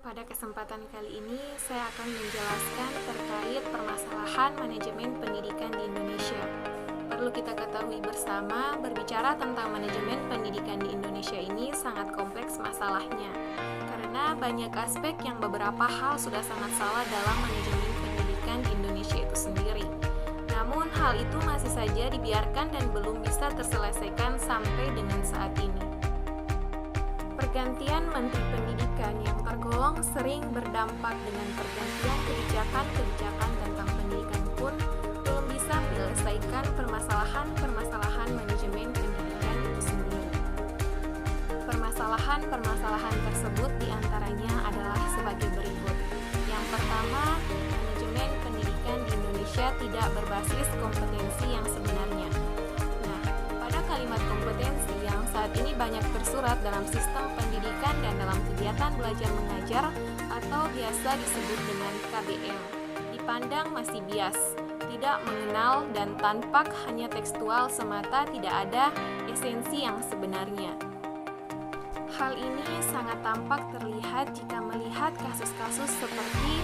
Pada kesempatan kali ini, saya akan menjelaskan terkait permasalahan manajemen pendidikan di Indonesia. Perlu kita ketahui bersama, berbicara tentang manajemen pendidikan di Indonesia ini sangat kompleks masalahnya, karena banyak aspek yang beberapa hal sudah sangat salah dalam manajemen pendidikan di Indonesia itu sendiri. Namun, hal itu masih saja dibiarkan dan belum bisa terselesaikan sampai dengan saat ini. Pergantian Menteri Pendidikan yang tergolong sering berdampak dengan pergantian kebijakan tentang pendidikan pun belum bisa menyelesaikan permasalahan manajemen pendidikan itu sendiri. Permasalahan tersebut diantaranya adalah sebagai berikut. Yang pertama, manajemen pendidikan di Indonesia tidak berbasis kompetensi yang sebenarnya. Nah, pada kalimat kompetensi yang saat ini banyak tersurat dalam sistem pendidikan dan dalam kegiatan belajar mengajar atau biasa disebut dengan KBM, dipandang masih bias, tidak mengenal dan tampak hanya tekstual semata, tidak ada esensi yang sebenarnya. Hal ini sangat tampak terlihat jika melihat kasus-kasus seperti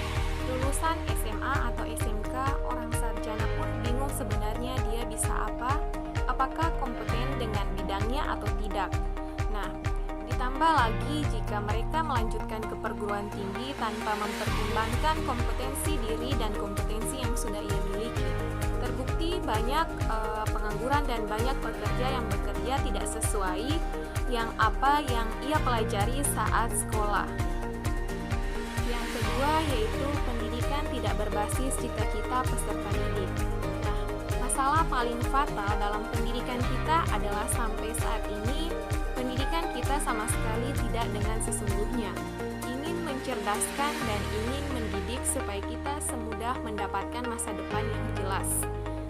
lulusan SMA atau SMK, orang sarjana pun bingung sebenarnya dia bisa apa, apakah kompeten dengan bidangnya atau tidak. Nah, ditambah lagi jika mereka melanjutkan ke perguruan tinggi tanpa mempertimbangkan kompetensi diri dan kompetensi yang sudah ia miliki. Terbukti banyak pengangguran dan banyak pekerja yang bekerja tidak sesuai yang ia pelajari saat sekolah. Yang kedua yaitu pendidikan tidak berbasis cita-cita peserta didik. Nah, masalah paling fatal dalam pendidikan kita adalah sampai saat ini pendidikan kita sama sekali tidak dengan sesungguhnya ingin mencerdaskan dan ingin mendidik supaya kita semudah mendapatkan masa depan yang jelas.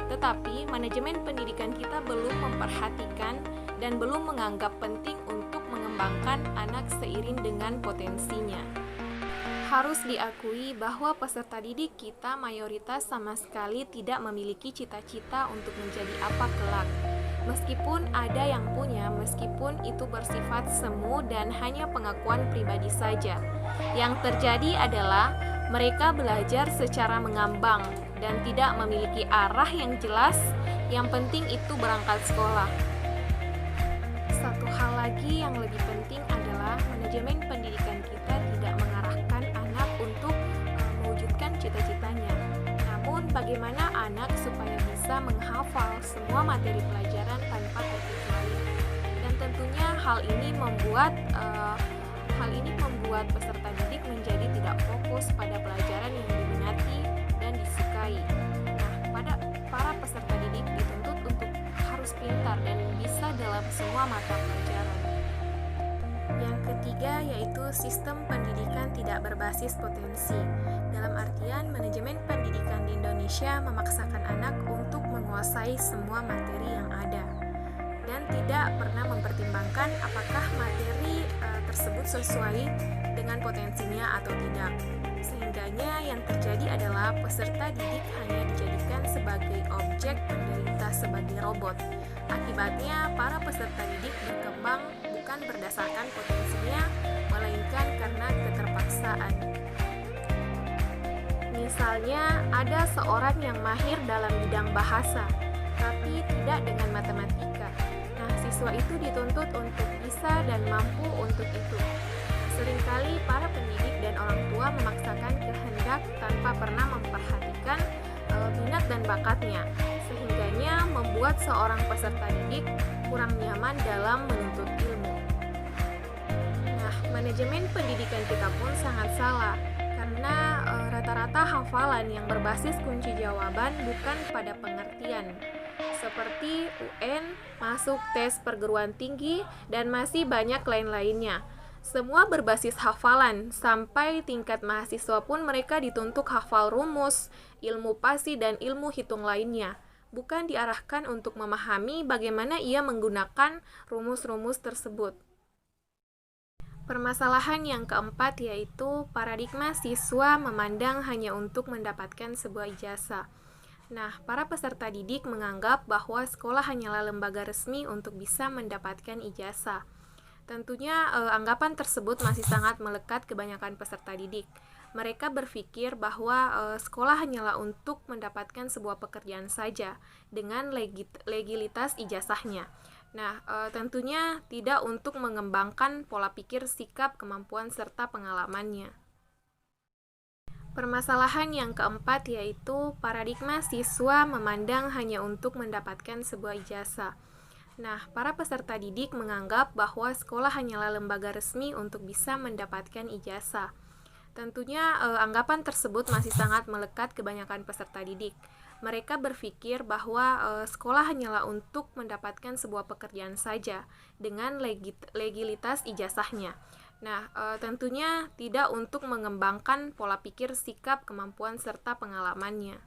Tetapi manajemen pendidikan kita belum memperhatikan dan belum menganggap penting untuk mengembangkan anak seiring dengan potensinya. Harus diakui bahwa peserta didik kita mayoritas sama sekali tidak memiliki cita-cita untuk menjadi apa kelak. Meskipun ada yang punya, meskipun itu bersifat semu dan hanya pengakuan pribadi saja. Yang terjadi adalah mereka belajar secara mengambang dan tidak memiliki arah yang jelas. Yang penting itu berangkat sekolah. Satu hal lagi yang lebih penting adalah manajemen pendidikan kita tidak mengarahkan anak untuk mewujudkan cita-citanya. Namun bagaimana anak supaya bisa menghafal semua materi pelajaran tanpa terkecuali. Dan tentunya hal ini membuat peserta didik menjadi tidak fokus pada pelajaran yang diminati dan disukai. Nah, pada para peserta didik dituntut untuk harus pintar dan bisa dalam semua mata pelajaran. Yang ketiga yaitu sistem pendidikan tidak berbasis potensi. Dalam artian manajemen pendidikan di Indonesia memaksakan anak untuk menguasai semua materi yang ada dan tidak pernah mempertimbangkan apakah materi tersebut sesuai dengan potensinya atau tidak. Sehingganya yang terjadi adalah peserta didik hanya dijadikan sebagai objek penderita sebagai robot. Akibatnya para peserta didik berkembang bukan berdasarkan potensinya, melainkan karena keterpaksaan. Misalnya, ada seorang yang mahir dalam bidang bahasa, tapi tidak dengan matematika. Nah, siswa itu dituntut untuk bisa dan mampu untuk itu. Seringkali para pendidik dan orang tua memaksakan kehendak tanpa pernah memperhatikan minat dan bakatnya, sehingganya membuat seorang peserta didik kurang nyaman dalam menuntut ilmu. Nah, manajemen pendidikan kita pun sangat salah, karena rata-rata hafalan yang berbasis kunci jawaban bukan pada pengertian, seperti UN, masuk tes perguruan tinggi, dan masih banyak lain-lainnya. Semua berbasis hafalan, sampai tingkat mahasiswa pun mereka dituntut hafal rumus, ilmu pasti, dan ilmu hitung lainnya. Bukan diarahkan untuk memahami bagaimana ia menggunakan rumus-rumus tersebut. Permasalahan yang keempat yaitu paradigma siswa memandang hanya untuk mendapatkan sebuah ijazah. Nah, para peserta didik menganggap bahwa sekolah hanyalah lembaga resmi untuk bisa mendapatkan ijazah. Tentunya anggapan tersebut masih sangat melekat kebanyakan peserta didik. Mereka berpikir bahwa sekolah hanyalah untuk mendapatkan sebuah pekerjaan saja dengan legalitas ijazahnya. Nah, tentunya tidak untuk mengembangkan pola pikir, sikap, kemampuan, serta pengalamannya. Permasalahan yang keempat yaitu paradigma siswa memandang hanya untuk mendapatkan sebuah ijazah. Nah, para peserta didik menganggap bahwa sekolah hanyalah lembaga resmi untuk bisa mendapatkan ijazah. Tentunya anggapan tersebut masih sangat melekat kebanyakan peserta didik. Mereka berpikir bahwa sekolah hanyalah untuk mendapatkan sebuah pekerjaan saja dengan legalitas ijazahnya. Nah, tentunya tidak untuk mengembangkan pola pikir, sikap, kemampuan, serta pengalamannya.